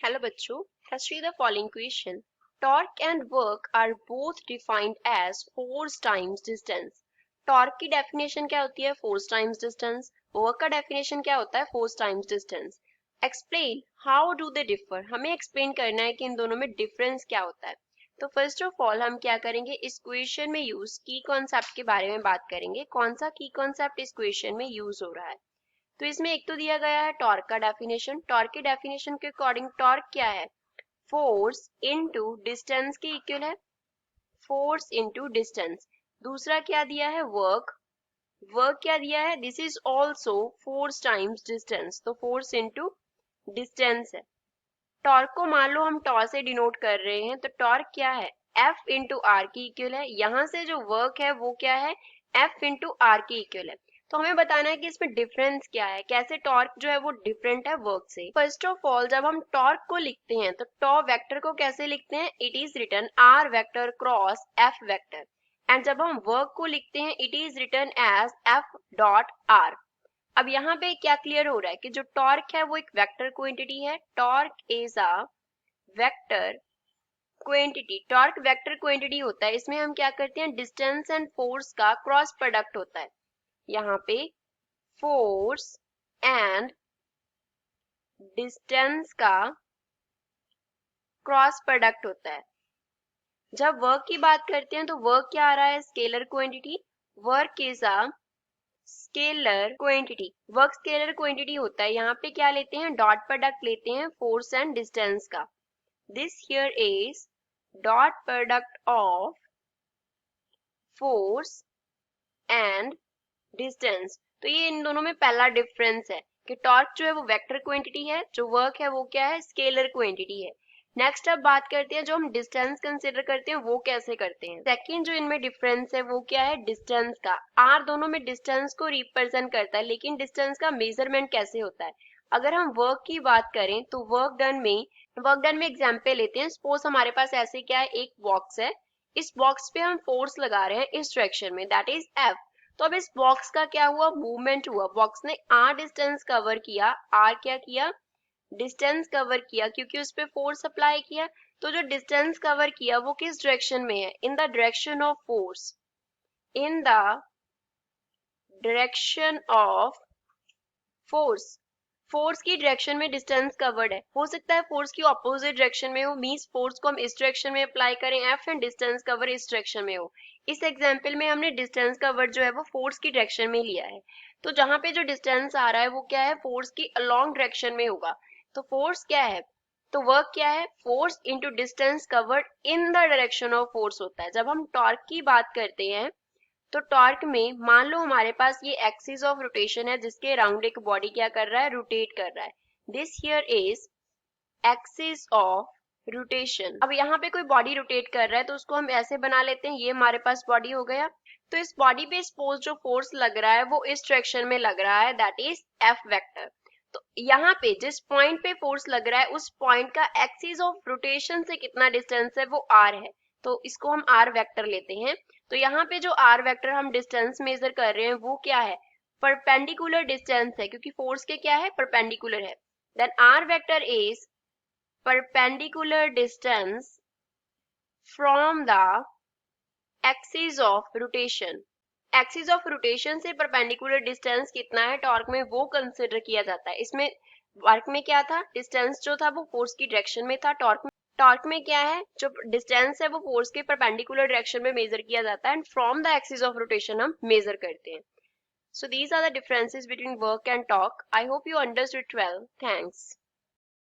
Hello बच्चों, let's read the following question. Torque and work are both defined as force times distance. Torque की definition क्या होती है? Force times distance. Work का definition क्या होता है? Force times distance. Explain how do they differ. हमें explain करना है कि इन दोनों में difference क्या होता है. तो फर्स्ट ऑफ ऑल हम क्या करेंगे, इस क्वेश्चन में यूज की कॉन्सेप्ट के बारे में बात करेंगे. कौन सा की कॉन्सेप्ट इस क्वेश्चन में यूज हो रहा है? तो इसमें एक तो दिया गया है टॉर्क का डेफिनेशन. टॉर्क के डेफिनेशन के अकॉर्डिंग टॉर्क क्या है? फोर्स इनटू डिस्टेंस के इक्वल है. Force into distance. दूसरा क्या दिया है? वर्क. वर्क क्या दिया है? This is also force times distance. तो फोर्स इनटू डिस्टेंस है. टॉर्क को मान लो हम टॉ से डिनोट कर रहे हैं, तो टॉर्क क्या है? एफ इंटू आर की इक्वल है. यहाँ से जो वर्क है वो क्या है? एफ इंटू आर की इक्वल है. तो हमें बताना है कि इसमें डिफरेंस क्या है, कैसे टॉर्क जो है वो डिफरेंट है वर्क से. फर्स्ट ऑफ ऑल जब हम टॉर्क को लिखते हैं तो टॉ वेक्टर को कैसे लिखते हैं? It is written r vector cross F vector. And जब हम वर्क को लिखते हैं it is written as F dot r. अब यहाँ पे क्या क्लियर हो रहा है कि जो टॉर्क है वो एक वेक्टर क्वांटिटी है. Torque is a vector quantity. Torque vector quantity होता है. इसमें हम क्या करते हैं? डिस्टेंस एंड फोर्स का क्रॉस प्रोडक्ट होता है. यहाँ पे फोर्स एंड डिस्टेंस का क्रॉस प्रोडक्ट होता है. जब वर्क की बात करते हैं तो वर्क क्या आ रहा है? Scalar quantity. Work is a scalar quantity. Work scalar quantity होता है. यहाँ पे क्या लेते हैं? डॉट प्रोडक्ट लेते हैं फोर्स एंड डिस्टेंस का. This here is dot product of force and distance. तो ये इन दोनों में पहला डिफरेंस है कि टॉर्क जो है वो वेक्टर क्वांटिटी है, जो वर्क है वो क्या है? स्केलर क्वांटिटी है. नेक्स्ट अब बात करते हैं जो हम डिस्टेंस कंसीडर करते हैं वो कैसे करते हैं. सेकंड जो इनमें डिफरेंस है वो क्या है? डिस्टेंस का. आर दोनों में डिस्टेंस को रिप्रेजेंट करता है, लेकिन डिस्टेंस का मेजरमेंट कैसे होता है? अगर हम वर्क की बात करें तो वर्क डन में एग्जाम्पल लेते हैं. सपोज हमारे पास ऐसे क्या है, एक बॉक्स है. इस बॉक्स पे हम फोर्स लगा रहे हैं इस डायरेक्शन में, दैट इज एफ. तो अब इस बॉक्स का क्या हुआ? मूवमेंट हुआ. बॉक्स ने आर डिस्टेंस कवर किया. आर क्या किया? डिस्टेंस कवर किया, क्योंकि उस पे फोर्स अप्लाई किया. तो जो डिस्टेंस कवर किया वो किस डायरेक्शन में है? In the direction of force. In the direction of force. Force की डायरेक्शन में डिस्टेंस कवर्ड है. हो सकता है फोर्स की ऑपोजिट डायरेक्शन में हो, मींस फोर्स को हम इस डायरेक्शन में अप्लाई करें एफ एंड डिस्टेंस कवर इस डायरेक्शन में हो. इस एग्जांपल में हमने डिस्टेंस कवर जो है वो फोर्स की डायरेक्शन में लिया है. तो जहां पे जो डिस्टेंस आ रहा है वो क्या है? फोर्स की अलोंग डायरेक्शन में होगा. तो फोर्स क्या है? तो वर्क क्या है? Force into distance covered in the direction of force होता है. जब हम टॉर्क की बात करते हैं तो टॉर्क में मान लो हमारे पास ये एक्सिस ऑफ रोटेशन है जिसके अराउंड एक बॉडी क्या कर रहा है? रोटेट कर रहा है. This here is axis of rotation. अब यहाँ पे कोई बॉडी रोटेट कर रहा है तो उसको हम ऐसे बना लेते हैं, ये हमारे पास बॉडी हो गया. तो इस बॉडी पे सपोज जो फोर्स लग रहा है वो इस डायरेक्शन में लग रहा है, दैट इज एफ वेक्टर. तो यहाँ पे जिस पॉइंट पे फोर्स लग रहा है उस पॉइंट का एक्सिस ऑफ रोटेशन से कितना डिस्टेंस है? वो आर है. तो इसको हम आर वेक्टर लेते हैं. तो यहाँ पे जो आर वेक्टर हम डिस्टेंस मेजर कर रहे हैं वो क्या है? परपेंडिकुलर डिस्टेंस है, क्योंकि फोर्स के क्या है? परपेंडिकुलर है. Then r vector is perpendicular distance from the axis of rotation. Axis of rotation से परपेंडिकुलर डिस्टेंस कितना है टॉर्क में वो कंसिडर किया जाता है. इसमें वर्क में क्या था? डिस्टेंस जो था वो फोर्स की डायरेक्शन में था. टॉर्क में क्या है? जो डिस्टेंस है वो फोर्स के परपेंडिकुलर डायरेक्शन में मेजर किया जाता है and from the axis of rotation हम मेजर करते हैं. So these are the differences between work and torque. I hope you understood well. Thanks.